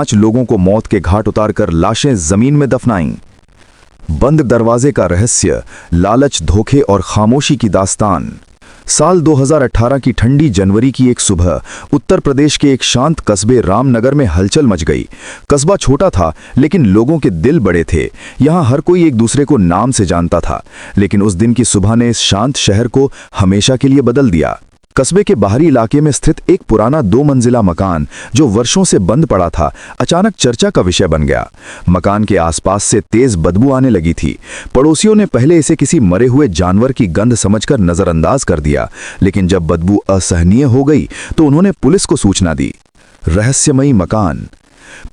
5 लोगों को मौत के घाट उतारकर लाशें जमीन में दफनाईं। बंद दरवाजे का रहस्य, लालच, धोखे और खामोशी की दास्तान। साल 2018 की ठंडी जनवरी की एक सुबह उत्तर प्रदेश के एक शांत कस्बे रामनगर में हलचल मच गई। कस्बा छोटा था लेकिन लोगों के दिल बड़े थे। यहाँ हर कोई एक दूसरे को नाम से जानता था। लेकिन उस दिन की सुबह ने इस शांत शहर को हमेशा के लिए बदल दिया। कस्बे के बाहरी इलाके में स्थित एक पुराना 2 मंजिला मकान जो वर्षों से बंद पड़ा था, अचानक चर्चा का विषय बन गया। मकान के आसपास से तेज बदबू आने लगी थी। पड़ोसियों ने पहले इसे किसी मरे हुए जानवर की गंध समझकर नजरअंदाज कर दिया, लेकिन जब बदबू असहनीय हो गई तो उन्होंने पुलिस को सूचना दी। रहस्यमयी मकान।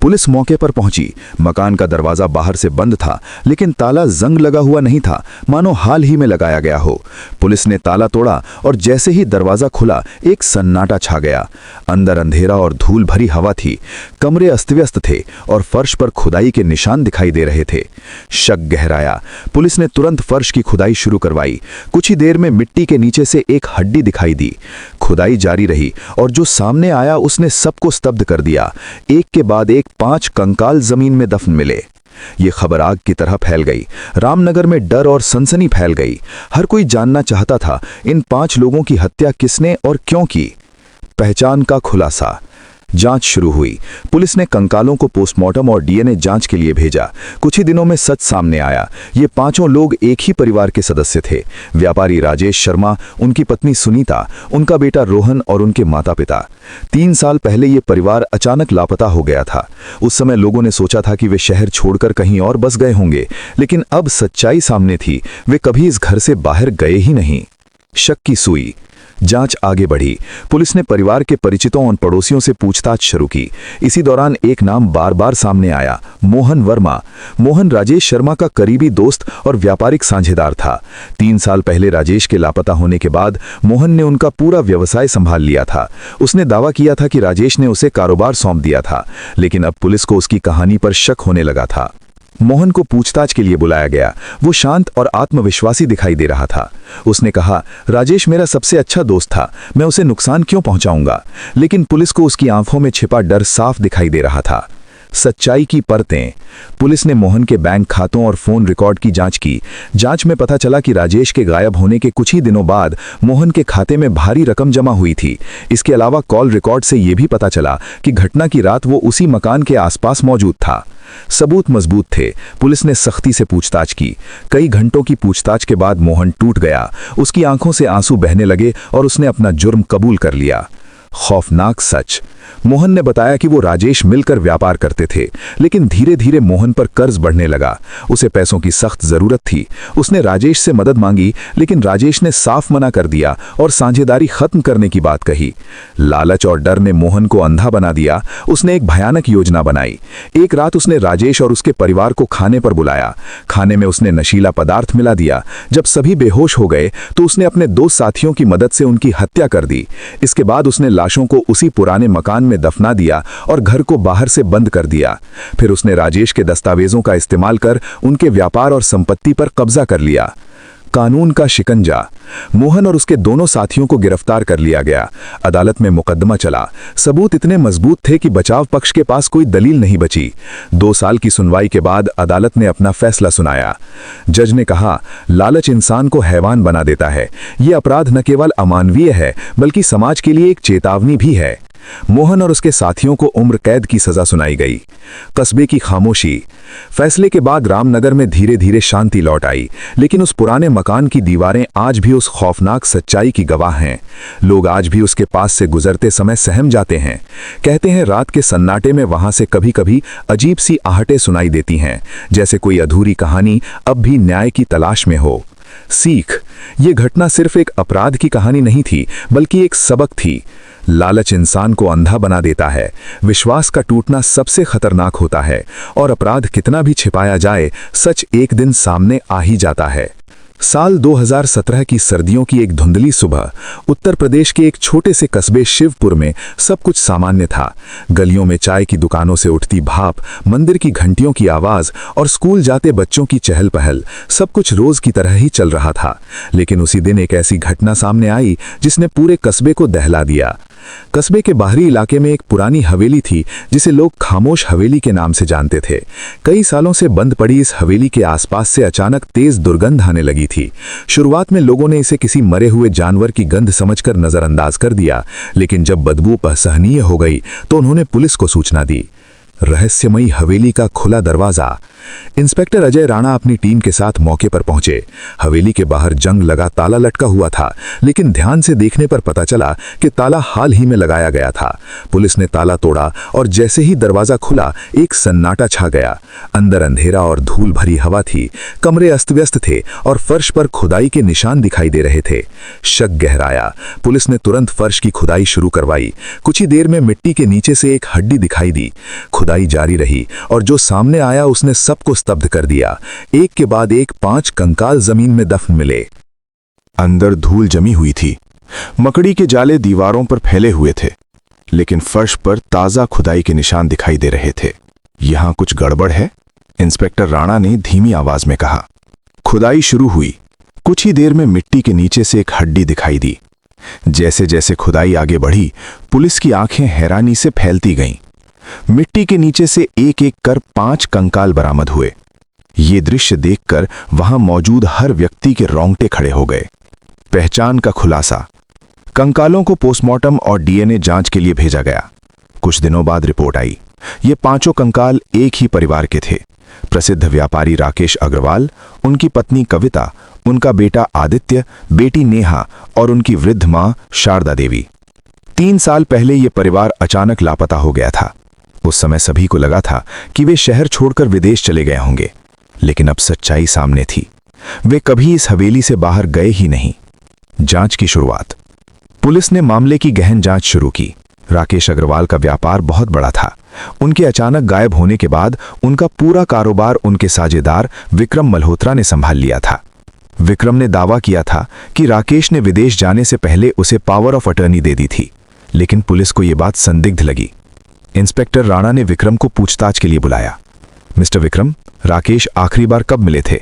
पुलिस मौके पर पहुंची। मकान का दरवाजा बाहर से बंद था, लेकिन ताला जंग लगा हुआ नहीं था, मानो हाल ही में लगाया गया हो। पुलिस ने ताला तोड़ा और जैसे ही दरवाजा खुला एक सन्नाटा छा गया। अंदर अंधेरा और धूल भरी हवा थी। कमरे अस्तव्यस्त थे और फर्श पर खुदाई के निशान दिखाई दे रहे थे। शक गहराया। पुलिस ने तुरंत फर्श की खुदाई शुरू करवाई। कुछ ही देर में मिट्टी के नीचे से एक हड्डी दिखाई दी। खुदाई जारी रही और जो सामने आया उसने सबको स्तब्ध कर दिया। एक के बाद एक 5 कंकाल जमीन में दफन मिले। ये खबर आग की तरह फैल गई। रामनगर में डर और सनसनी फैल गई। हर कोई जानना चाहता था इन 5 लोगों की हत्या किसने और क्यों की। पहचान का खुलासा। जांच शुरू हुई। पुलिस ने कंकालों को पोस्टमार्टम और डीएनए जांच के लिए भेजा। कुछ ही दिनों में सच सामने आया। ये 5 लोग एक ही परिवार के सदस्य थे। व्यापारी राजेश शर्मा, उनकी पत्नी सुनीता, उनका बेटा रोहन और उनके माता पिता। 3 साल पहले ये परिवार अचानक लापता हो गया था। उस समय लोगों ने सोचा था कि वे शहर छोड़कर कहीं और बस गए होंगे, लेकिन अब सच्चाई सामने थी। वे कभी इस घर से बाहर गए ही नहीं। शक की सुई। जांच आगे बढ़ी। पुलिस ने परिवार के परिचितों और पड़ोसियों से पूछताछ शुरू की। इसी दौरान एक नाम बार बार सामने आया, मोहन वर्मा। मोहन राजेश शर्मा का करीबी दोस्त और व्यापारिक साझेदार था। 3 साल पहले राजेश के लापता होने के बाद मोहन ने उनका पूरा व्यवसाय संभाल लिया था। उसने दावा किया था कि राजेश ने उसे कारोबार सौंप दिया था, लेकिन अब पुलिस को उसकी कहानी पर शक होने लगा था। मोहन को पूछताछ के लिए बुलाया गया। वो शांत और आत्मविश्वासी दिखाई दे रहा था। उसने कहा, राजेश मेरा सबसे अच्छा दोस्त था, मैं उसे नुकसान क्यों पहुंचाऊंगा। लेकिन पुलिस को उसकी आंखों में छिपा डर साफ दिखाई दे रहा था। सच्चाई की परतें। पुलिस ने मोहन के बैंक खातों और फोन रिकॉर्ड की जांच की। जांच में पता चला कि राजेश के गायब होने के कुछ ही दिनों बाद मोहन के खाते में भारी रकम जमा हुई थी। इसके अलावा कॉल रिकॉर्ड से यह भी पता चला कि घटना की रात वो उसी मकान के आसपास मौजूद था। सबूत मजबूत थे। पुलिस ने सख्ती से पूछताछ की। कई घंटों की पूछताछ के बाद मोहन टूट गया। उसकी आंखों से आंसू बहने लगे और उसने अपना जुर्म कबूल कर लिया। खौफनाक सच। मोहन ने बताया कि वो राजेश मिलकर व्यापार करते थे, लेकिन धीरे धीरे मोहन पर कर्ज बढ़ने लगा। उसे पैसों की सख्त जरूरत थी। उसने राजेश से मदद मांगी, लेकिन राजेश ने साफ मना कर दिया और साझेदारी खत्म करने की बात कही। लालच और डर ने मोहन को अंधा बना दिया। उसने एक भयानक योजना बनाई। एक रात उसने राजेश और उसके परिवार को खाने पर बुलाया। खाने में उसने नशीला पदार्थ मिला दिया। जब सभी बेहोश हो गए तो उसने अपने 2 साथियों की मदद से उनकी हत्या कर दी। इसके बाद उसने लाशों को उसी पुराने मकान में दफना दिया और घर को बाहर से बंद कर दिया। फिर उसने राजेश के दस्तावेजों का इस्तेमाल कर उनके व्यापार और संपत्ति पर कब्जा कर लिया। कानून का शिकंजा। मोहन और उसके दोनों साथियों को गिरफ्तार कर लिया गया। अदालत में मुकदमा चला। सबूत इतने मजबूत थे कि बचाव पक्ष के पास कोई दलील नहीं बची। 2 साल की सुनवाई के बाद अदालत ने अपना फैसला सुनाया। जज ने कहा, लालच इंसान को हैवान बना देता है। यह अपराध न केवल अमानवीय है, बल्कि समाज के लिए एक चेतावनी भी है। मोहन और उसके साथियों को उम्र कैद की सजा सुनाई गई। कस्बे की खामोशी। फैसले के बाद रामनगर में धीरे धीरे शांति लौट आई, लेकिन उस पुराने मकान की दीवारें आज भी उस खौफनाक सच्चाई की गवाह हैं। लोग आज भी उसके पास से गुजरते समय सहम जाते हैं। कहते हैं रात के सन्नाटे में वहां से कभी कभी अजीब सी आहटें सुनाई देती हैं, जैसे कोई अधूरी कहानी अब भी न्याय की तलाश में हो। सीख। ये घटना सिर्फ एक अपराध की कहानी नहीं थी, बल्कि एक सबक थी। लालच इंसान को अंधा बना देता है। विश्वास का टूटना सबसे खतरनाक होता है, और अपराध कितना भी छिपाया जाए, सच एक दिन सामने आ ही जाता है। साल 2017 की सर्दियों की एक धुंधली सुबह उत्तर प्रदेश के एक छोटे से कस्बे शिवपुर में सब कुछ सामान्य था। गलियों में चाय की दुकानों से उठती भाप, मंदिर की घंटियों की आवाज और स्कूल जाते बच्चों की चहल पहल, सब कुछ रोज की तरह ही चल रहा था। लेकिन उसी दिन एक ऐसी घटना सामने आई जिसने पूरे कस्बे को दहला दिया। कस्बे के बाहरी इलाके में एक पुरानी हवेली थी जिसे लोग खामोश हवेली के नाम से जानते थे। कई सालों से बंद पड़ी इस हवेली के आसपास से अचानक तेज दुर्गंध आने लगी थी। शुरुआत में लोगों ने इसे किसी मरे हुए जानवर की गंध समझकर नजरअंदाज कर दिया, लेकिन जब बदबू असहनीय हो गई तो उन्होंने पुलिस को सूचना दी। रहस्यमयी हवेली का खुला दरवाजा। इंस्पेक्टर अजय राणा अपनी टीम के साथ मौके पर पहुंचे। हवेली के बाहर जंग लगा ताला लटका हुआ था, लेकिन ध्यान से देखने पर पता चला कि ताला हाल ही में लगाया गया था। पुलिस ने ताला तोड़ा और जैसे ही दरवाजा खुला एक सन्नाटा छा गया। अंदर अंधेरा और धूल भरी हवा थी। कमरे अस्त-व्यस्त थे और फर्श पर खुदाई के निशान दिखाई दे रहे थे। शक गहराया। पुलिस ने तुरंत फर्श की खुदाई शुरू करवाई। कुछ ही देर में मिट्टी के नीचे से एक हड्डी दिखाई दी। खुदाई जारी रही और जो सामने आया उसने सबको स्तब्ध कर दिया। एक के बाद एक 5 कंकाल जमीन में दफन मिले। अंदर धूल जमी हुई थी। मकड़ी के जाले दीवारों पर फैले हुए थे, लेकिन फर्श पर ताजा खुदाई के निशान दिखाई दे रहे थे। यहां कुछ गड़बड़ है, इंस्पेक्टर राणा ने धीमी आवाज में कहा। खुदाई शुरू हुई। कुछ ही देर में मिट्टी के नीचे से एक हड्डी दिखाई दी। जैसे जैसे खुदाई आगे बढ़ी, पुलिस की आंखें हैरानी से फैलती गईं। मिट्टी के नीचे से एक एक कर 5 कंकाल बरामद हुए। ये दृश्य देखकर वहां मौजूद हर व्यक्ति के रोंगटे खड़े हो गए। पहचान का खुलासा। कंकालों को पोस्टमार्टम और डीएनए जांच के लिए भेजा गया। कुछ दिनों बाद रिपोर्ट आई। ये 5 कंकाल एक ही परिवार के थे। प्रसिद्ध व्यापारी राकेश अग्रवाल, उनकी पत्नी कविता, उनका बेटा आदित्य, बेटी नेहा और उनकी वृद्ध मां शारदा देवी। 3 साल पहले ये परिवार अचानक लापता हो गया था। उस समय सभी को लगा था कि वे शहर छोड़कर विदेश चले गए होंगे, लेकिन अब सच्चाई सामने थी। वे कभी इस हवेली से बाहर गए ही नहीं। जांच की शुरुआत। पुलिस ने मामले की गहन जांच शुरू की। राकेश अग्रवाल का व्यापार बहुत बड़ा था। उनके अचानक गायब होने के बाद उनका पूरा कारोबार उनके साझेदार विक्रम मल्होत्रा ने संभाल लिया था। विक्रम ने दावा किया था कि राकेश ने विदेश जाने से पहले उसे पावर ऑफ अटर्नी दे दी थी, लेकिन पुलिस को यह बात संदिग्ध लगी। इंस्पेक्टर राणा ने विक्रम को पूछताछ के लिए बुलाया। मिस्टर विक्रम, राकेश आखिरी बार कब मिले थे?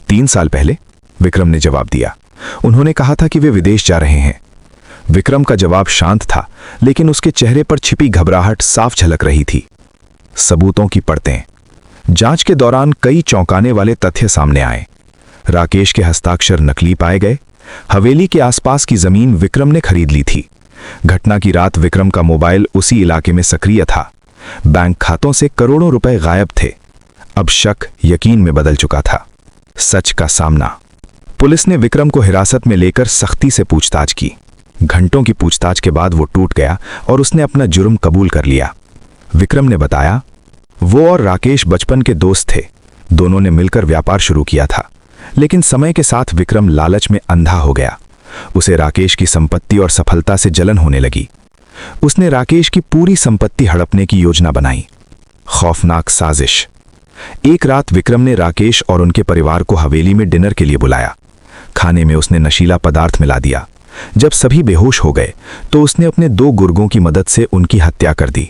3 साल पहले, विक्रम ने जवाब दिया। उन्होंने कहा था कि वे विदेश जा रहे हैं। विक्रम का जवाब शांत था, लेकिन उसके चेहरे पर छिपी घबराहट साफ झलक रही थी। सबूतों की परतें। जांच के दौरान कई चौंकाने वाले तथ्य सामने आए। राकेश के हस्ताक्षर नकली पाए गए। हवेली के आसपास की जमीन विक्रम ने खरीद ली थी। घटना की रात विक्रम का मोबाइल उसी इलाके में सक्रिय था। बैंक खातों से करोड़ों रुपए गायब थे। अब शक यकीन में बदल चुका था। सच का सामना। पुलिस ने विक्रम को हिरासत में लेकर सख्ती से पूछताछ की। घंटों की पूछताछ के बाद वो टूट गया और उसने अपना जुर्म कबूल कर लिया। विक्रम ने बताया, वो और राकेश बचपन के दोस्त थे। दोनों ने मिलकर व्यापार शुरू किया था, लेकिन समय के साथ विक्रम लालच में अंधा हो गया। उसे राकेश की संपत्ति और सफलता से जलन होने लगी। उसने राकेश की पूरी संपत्ति हड़पने की योजना बनाई। खौफनाक साजिश। एक रात विक्रम ने राकेश और उनके परिवार को हवेली में डिनर के लिए बुलाया। खाने में उसने नशीला पदार्थ मिला दिया। जब सभी बेहोश हो गए तो उसने अपने 2 गुर्गों की मदद से उनकी हत्या कर दी।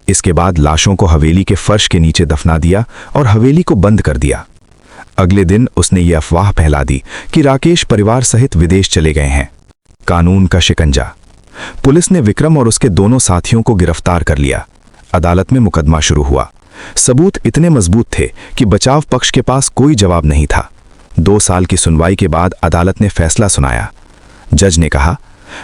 इसके बाद लाशों को हवेली के फर्श के नीचे दफना दिया और हवेली को बंद कर दिया। अगले दिन उसने ये अफवाह फैला दी कि राकेश परिवार सहित विदेश चले गए हैं। कानून का शिकंजा। पुलिस ने विक्रम और उसके दोनों साथियों को गिरफ्तार कर लिया। अदालत में मुकदमा शुरू हुआ। सबूत इतने मजबूत थे कि बचाव पक्ष के पास कोई जवाब नहीं था। 2 साल की सुनवाई के बाद अदालत ने फैसला सुनाया। जज ने कहा,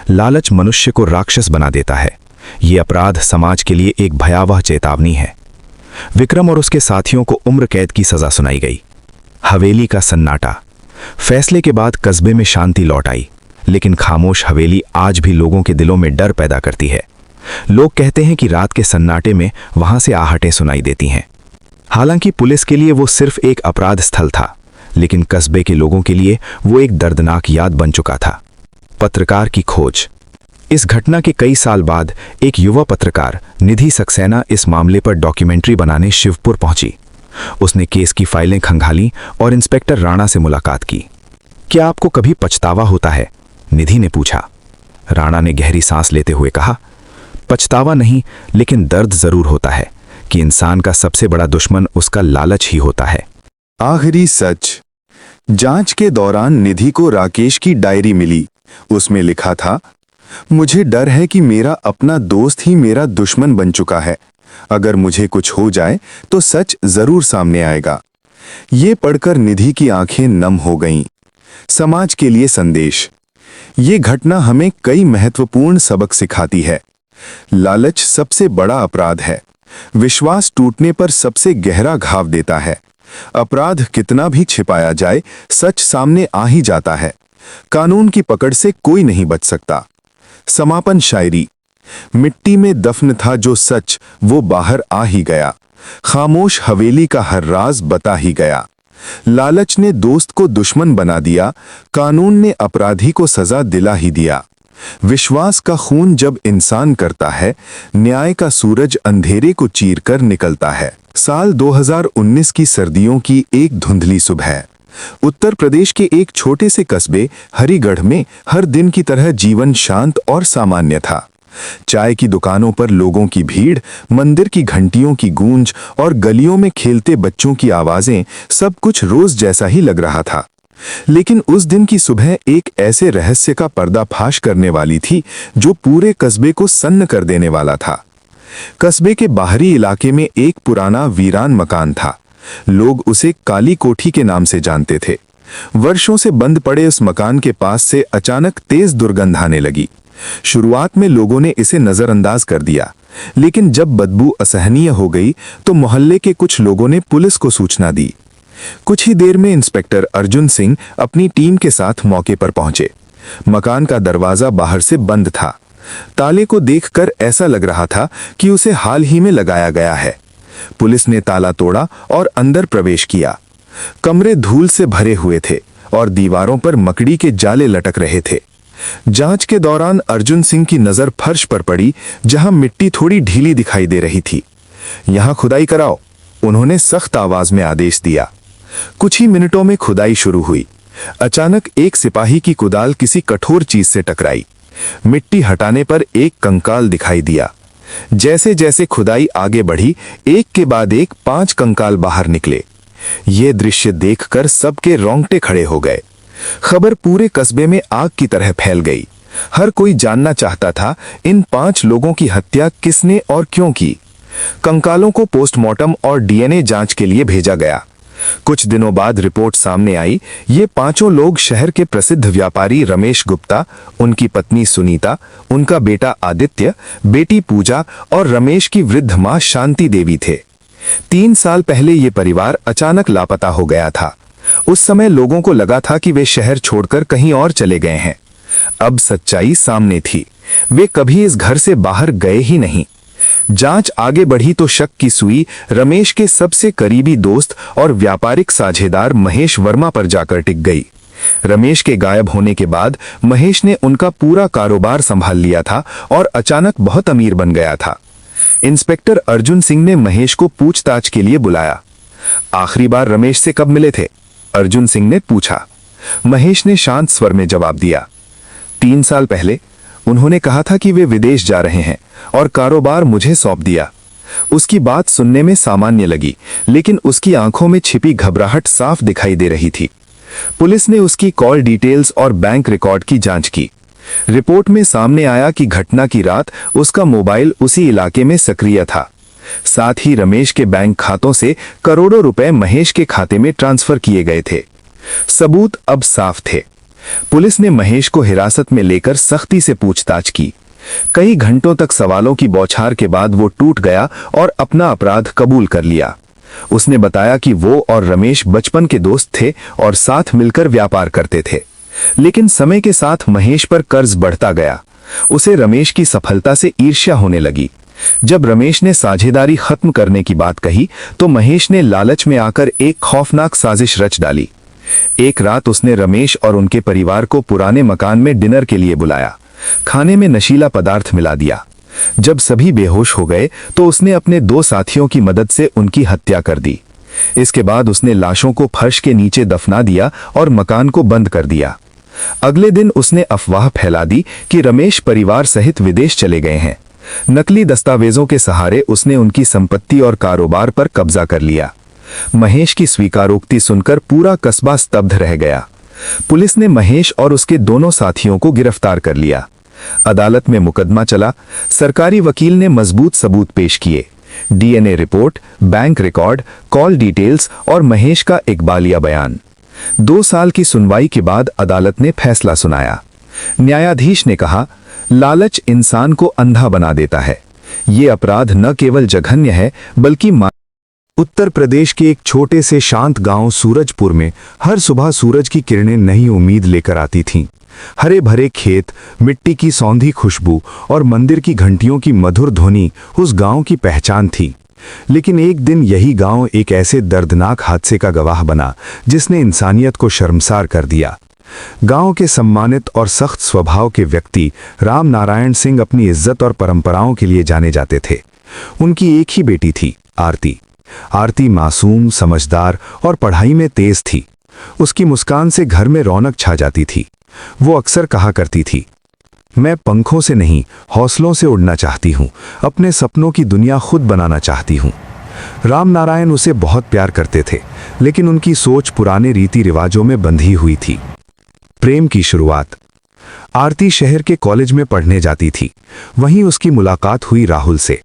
लालच मनुष्य को राक्षस बना देता है। ये अपराध समाज के लिए एक भयावह चेतावनी है। विक्रम और उसके साथियों को उम्र कैद की सजा सुनाई गई। हवेली का सन्नाटा। फैसले के बाद कस्बे में शांति लौट आई, लेकिन खामोश हवेली आज भी लोगों के दिलों में डर पैदा करती है। लोग कहते हैं कि रात के सन्नाटे में वहां से आहटें सुनाई देती हैं। हालांकि पुलिस के लिए वो सिर्फ एक अपराध स्थल था, लेकिन कस्बे के लोगों के लिए वो एक दर्दनाक याद बन चुका था। पत्रकार की खोज। इस घटना के कई साल बाद एक युवा पत्रकार निधि सक्सेना इस मामले पर डॉक्यूमेंट्री बनाने शिवपुर पहुंची। उसने केस की फाइलें खंगाली और इंस्पेक्टर राणा से मुलाकात की। क्या आपको कभी पछतावा होता है? निधि ने पूछा। राणा ने गहरी सांस लेते हुए कहा, पछतावा नहीं, लेकिन दर्द जरूर होता है कि इंसान का सबसे बड़ा दुश्मन उसका लालच ही होता है। आखिरी सच। जांच के दौरान निधि को राकेश की डायरी मिली। उसमें लिखा था, मुझे डर है कि मेरा अपना दोस्त ही मेरा दुश्मन बन चुका है। अगर मुझे कुछ हो जाए तो सच जरूर सामने आएगा। ये पढ़कर निधि की आंखें नम हो गईं। समाज के लिए संदेश। ये घटना हमें कई महत्वपूर्ण सबक सिखाती है। लालच सबसे बड़ा अपराध है। विश्वास टूटने पर सबसे गहरा घाव देता है। अपराध कितना भी छिपाया जाए, सच सामने आ ही जाता है। कानून की पकड़ से कोई नहीं बच सकता। समापन शायरी। मिट्टी में दफन था जो सच, वो बाहर आ ही गया। खामोश हवेली का हर राज बता ही गया। लालच ने दोस्त को दुश्मन बना दिया, कानून ने अपराधी को सजा दिला ही दिया। विश्वास का खून जब इंसान करता है, न्याय का सूरज अंधेरे को चीरकर निकलता है। साल 2019 की सर्दियों की एक धुंधली सुबह। उत्तर प्रदेश के एक छोटे से कस्बे हरिगढ़ में हर दिन की तरह जीवन शांत और सामान्य था। चाय की दुकानों पर लोगों की भीड़, मंदिर की घंटियों की गूंज और गलियों में खेलते बच्चों की आवाजें, सब कुछ रोज जैसा ही लग रहा था। लेकिन उस दिन की सुबह एक ऐसे रहस्य का पर्दाफाश करने वाली थी जो पूरे कस्बे को सन्न कर देने वाला था। कस्बे के बाहरी इलाके में एक पुराना वीरान मकान था। लोग उसे काली कोठी के नाम से जानते थे। वर्षों से बंद पड़े उस मकान के पास से अचानक तेज दुर्गंध आने लगी। शुरुआत में लोगों ने इसे नजरअंदाज कर दिया, लेकिन जब बदबू असहनीय हो गई तो मोहल्ले के कुछ लोगों ने पुलिस को सूचना दी। कुछ ही देर में इंस्पेक्टर अर्जुन सिंह अपनी टीम के साथ मौके पर पहुंचे। मकान का दरवाजा बाहर से बंद था। ताले को देखकर ऐसा लग रहा था कि उसे हाल ही में लगाया गया है। पुलिस ने ताला तोड़ा और अंदर प्रवेश किया। कमरे धूल से भरे हुए थे और दीवारों पर मकड़ी के जाले लटक रहे थे। जांच के दौरान अर्जुन सिंह की नजर फर्श पर पड़ी, जहां मिट्टी थोड़ी ढीली दिखाई दे रही थी। यहां खुदाई कराओ, उन्होंने सख्त आवाज में आदेश दिया। कुछ ही मिनटों में खुदाई शुरू हुई। अचानक एक सिपाही की कुदाल किसी कठोर चीज से टकराई। मिट्टी हटाने पर एक कंकाल दिखाई दिया। जैसे जैसे खुदाई आगे बढ़ी, एक के बाद एक 5 कंकाल बाहर निकले। ये दृश्य देखकर सबके रोंगटे खड़े हो गए। खबर पूरे कस्बे में आग की तरह फैल गई। हर कोई जानना चाहता था इन 5 लोगों की हत्या किसने और क्यों की। कंकालों को पोस्टमार्टम और डीएनए जांच के लिए भेजा गया। कुछ दिनों बाद रिपोर्ट सामने आई। ये 5 लोग शहर के प्रसिद्ध व्यापारी रमेश गुप्ता, उनकी पत्नी सुनीता, उनका बेटा आदित्य, बेटी पूजा और रमेश की वृद्ध मां शांति देवी थे। 3 साल पहले ये परिवार अचानक लापता हो गया था। उस समय लोगों को लगा था कि वे शहर छोड़कर कहीं और चले गए हैं। अब सच्चाई सामने थी। वे कभी इस घर से बाहर गए ही नहीं। जांच आगे बढ़ी तो शक की सुई रमेश के सबसे करीबी दोस्त और व्यापारिक साझेदार महेश वर्मा पर जाकर टिक गई। रमेश के गायब होने के बाद महेश ने उनका पूरा कारोबार संभाल लिया था और अचानक बहुत अमीर बन गया था। इंस्पेक्टर अर्जुन सिंह ने महेश को पूछताछ के लिए बुलाया। आखिरी बार रमेश से कब मिले थे? अर्जुन सिंह ने पूछा। महेश ने शांत स्वर में जवाब दिया, 3 साल पहले। उन्होंने कहा था कि वे विदेश जा रहे हैं और कारोबार मुझे सौंप दिया। उसकी बात सुनने में सामान्य लगी, लेकिन उसकी आंखों में छिपी घबराहट साफ दिखाई दे रही थी। पुलिस ने उसकी कॉल डिटेल्स और बैंक रिकॉर्ड की जांच की। रिपोर्ट में सामने आया कि घटना की रात उसका मोबाइल उसी इलाके में सक्रिय था। साथ ही रमेश के बैंक खातों से करोड़ों रुपए महेश के खाते में ट्रांसफर किए गए थे। सबूत अब साफ थे। पुलिस ने महेश को हिरासत में लेकर सख्ती से पूछताछ की। कई घंटों तक सवालों की बौछार के बाद वो टूट गया और अपना अपराध कबूल कर लिया। उसने बताया कि वो और रमेश बचपन के दोस्त थे और साथ मिलकर व्यापार करते थे। लेकिन समय के साथ महेश पर कर्ज बढ़ता गया। उसे रमेश की सफलता से ईर्ष्या होने लगी। जब रमेश ने साझेदारी खत्म करने की बात कही तो महेश ने लालच में आकर एक खौफनाक साजिश रच डाली। एक रात उसने रमेश और उनके परिवार को पुराने मकान में डिनर के लिए बुलाया। खाने में नशीला पदार्थ मिला दिया। जब सभी बेहोश हो गए तो उसने अपने 2 साथियों की मदद से उनकी हत्या कर दी। इसके बाद उसने लाशों को फर्श के नीचे दफना दिया और मकान को बंद कर दिया। अगले दिन उसने अफवाह फैला दी कि रमेश परिवार सहित विदेश चले गए हैं। नकली दस्तावेजों के सहारे उसने उनकी संपत्ति और कारोबार पर कब्जा कर लिया। महेश की स्वीकारोक्ति सुनकर पूरा कस्बा स्तब्ध रह गया। पुलिस ने महेश और उसके दोनों साथियों को गिरफ्तार कर लिया। अदालत में मुकदमा चला। सरकारी वकील ने मजबूत सबूत पेश किए, DNA report, bank record, call details और महेश का इकबालिया बयान। 2 साल की सुनवाई के बाद अदालत ने फैसला सुनाया। न्यायाधीश ने कहा, लालच इंसान को अंधा बना देता है। ये अपराध न केवल जघन्य है बल्कि उत्तर प्रदेश के एक छोटे से शांत गांव सूरजपुर में हर सुबह सूरज की किरणें नई उम्मीद लेकर आती थीं। हरे भरे खेत, मिट्टी की सौंधी खुशबू और मंदिर की घंटियों की मधुर ध्वनि उस गांव की पहचान थी। लेकिन एक दिन यही गांव एक ऐसे दर्दनाक हादसे का गवाह बना जिसने इंसानियत को शर्मसार कर दिया। गांव के सम्मानित और सख्त स्वभाव के व्यक्ति राम नारायण सिंह अपनी इज्जत और परंपराओं के लिए जाने जाते थे। उनकी एक ही बेटी थी, आरती। आरती मासूम, समझदार और पढ़ाई में तेज थी। उसकी मुस्कान से घर में रौनक छा जाती थी। वो अक्सर कहा करती थी, मैं पंखों से नहीं, हौसलों से उड़ना चाहती हूँ, अपने सपनों की दुनिया खुद बनाना चाहती हूँ। राम नारायण उसे बहुत प्यार करते थे, लेकिन उनकी सोच पुराने रीति रिवाजों में बंधी हुई थी। प्रेम की शुरुआत। आरती शहर के कॉलेज में पढ़ने जाती थी। वहीं उसकी मुलाकात हुई राहुल से।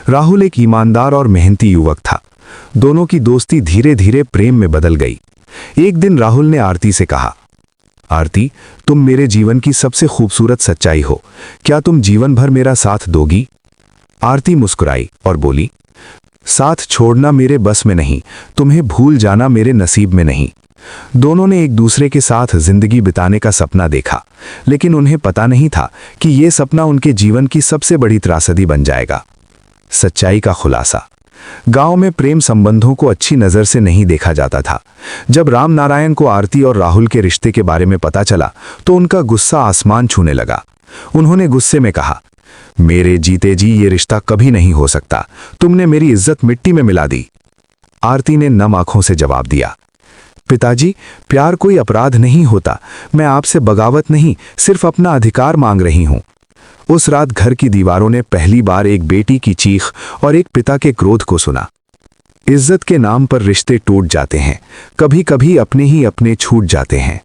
राहुल एक ईमानदार और मेहनती युवक था। दोनों की दोस्ती धीरे धीरे प्रेम में बदल गई। एक दिन राहुल ने आरती से कहा, आरती, तुम मेरे जीवन की सबसे खूबसूरत सच्चाई हो, क्या तुम जीवन भर मेरा साथ दोगी? आरती मुस्कुराई और बोली, साथ छोड़ना मेरे बस में नहीं, तुम्हें भूल जाना मेरे नसीब में नहीं। दोनों ने एक दूसरे के साथ जिंदगी बिताने का सपना देखा, लेकिन उन्हें पता नहीं था कि यह सपना उनके जीवन की सबसे बड़ी त्रासदी बन जाएगा। सच्चाई का खुलासा। गांव में प्रेम संबंधों को अच्छी नजर से नहीं देखा जाता था। जब राम नारायण को आरती और राहुल के रिश्ते के बारे में पता चला तो उनका गुस्सा आसमान छूने लगा। उन्होंने गुस्से में कहा, मेरे जीते जी ये रिश्ता कभी नहीं हो सकता, तुमने मेरी इज्जत मिट्टी में मिला दी। आरती ने नम आंखों से जवाब दिया, पिताजी, प्यार कोई अपराध नहीं होता, मैं आपसे बगावत नहीं, सिर्फ अपना अधिकार मांग रही हूं। उस रात घर की दीवारों ने पहली बार एक बेटी की चीख और एक पिता के क्रोध को सुना। इज्जत के नाम पर रिश्ते टूट जाते हैं, कभी कभी अपने ही अपने छूट जाते हैं।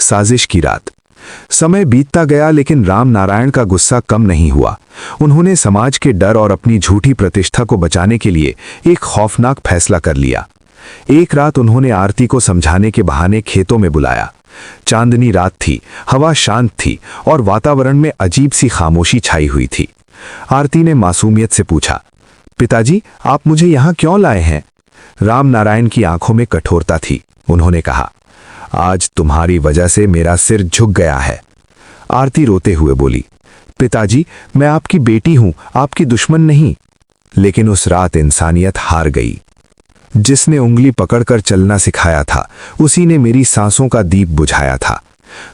साजिश की रात। समय बीतता गया लेकिन राम नारायण का गुस्सा कम नहीं हुआ। उन्होंने समाज के डर और अपनी झूठी प्रतिष्ठा को बचाने के लिए एक खौफनाक फैसला कर लिया। एक रात उन्होंने आरती को समझाने के बहाने खेतों में बुलाया। चांदनी रात थी, हवा शांत थी और वातावरण में अजीब सी खामोशी छाई हुई थी। आरती ने मासूमियत से पूछा, पिताजी, आप मुझे यहाँ क्यों लाए हैं? राम नारायण की आंखों में कठोरता थी। उन्होंने कहा, आज तुम्हारी वजह से मेरा सिर झुक गया है। आरती रोते हुए बोली, पिताजी, मैं आपकी बेटी हूं, आपकी दुश्मन नहीं। लेकिन उस रात इंसानियत हार गई। जिसने उंगली पकड़कर चलना सिखाया था, उसी ने मेरी सांसों का दीप बुझाया था।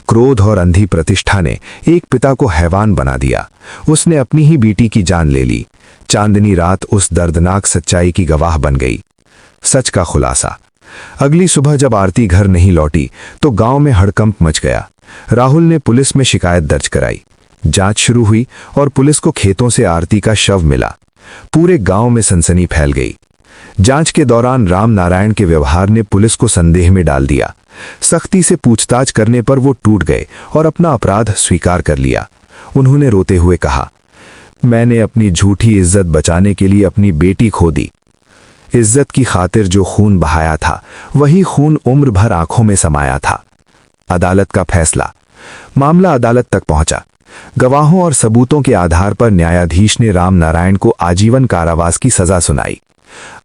क्रोध और अंधी प्रतिष्ठा ने एक पिता को हैवान बना दिया। उसने अपनी ही बेटी की जान ले ली। चांदनी रात उस दर्दनाक सच्चाई की गवाह बन गई। सच का खुलासा। अगली सुबह जब आरती घर नहीं लौटी तो गांव में हड़कंप मच गया। राहुल ने पुलिस में शिकायत दर्ज कराई। जांच शुरू हुई और पुलिस को खेतों से आरती का शव मिला। पूरे गांव में सनसनी फैल गई। जांच के दौरान राम नारायण के व्यवहार ने पुलिस को संदेह में डाल दिया। सख्ती से पूछताछ करने पर वो टूट गए और अपना अपराध स्वीकार कर लिया। उन्होंने रोते हुए कहा, मैंने अपनी झूठी इज्जत बचाने के लिए अपनी बेटी खो दी। इज्जत की खातिर जो खून बहाया था, वही खून उम्र भर आंखों में समाया था। अदालत का फैसला। मामला अदालत तक पहुंचा। गवाहों और सबूतों के आधार पर न्यायाधीश ने राम नारायण को आजीवन कारावास की सजा सुनाई।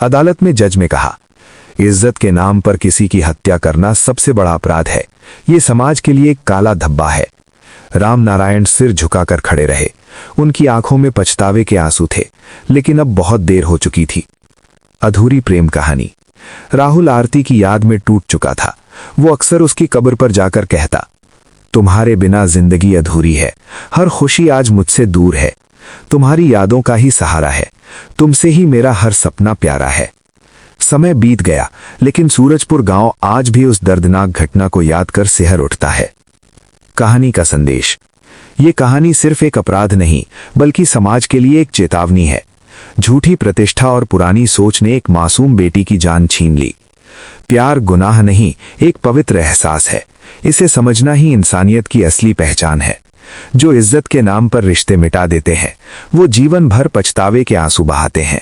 अदालत में जज ने कहा, इज्जत के नाम पर किसी की हत्या करना सबसे बड़ा अपराध है। ये समाज के लिए एक काला धब्बा है। राम नारायण सिर झुकाकर खड़े रहे। उनकी आंखों में पछतावे के आंसू थे, लेकिन अब बहुत देर हो चुकी थी। अधूरी प्रेम कहानी। राहुल आरती की याद में टूट चुका था। वो अक्सर उसकी कब्र पर जाकर कहता, तुम्हारे बिना जिंदगी अधूरी है, हर खुशी आज मुझसे दूर है, तुम्हारी यादों का ही सहारा है, तुमसे ही मेरा हर सपना प्यारा है। समय बीत गया, लेकिन सूरजपुर गांव आज भी उस दर्दनाक घटना को याद कर सिहर उठता है। कहानी का संदेश। ये कहानी सिर्फ एक अपराध नहीं, बल्कि समाज के लिए एक चेतावनी है। झूठी प्रतिष्ठा और पुरानी सोच ने एक मासूम बेटी की जान छीन ली। प्यार गुनाह नहीं, एक पवित्र एहसास है। इसे समझना ही इंसानियत की असली पहचान है। जो इज्जत के नाम पर रिश्ते मिटा देते हैं वो जीवन भर पछतावे के आंसू बहाते हैं।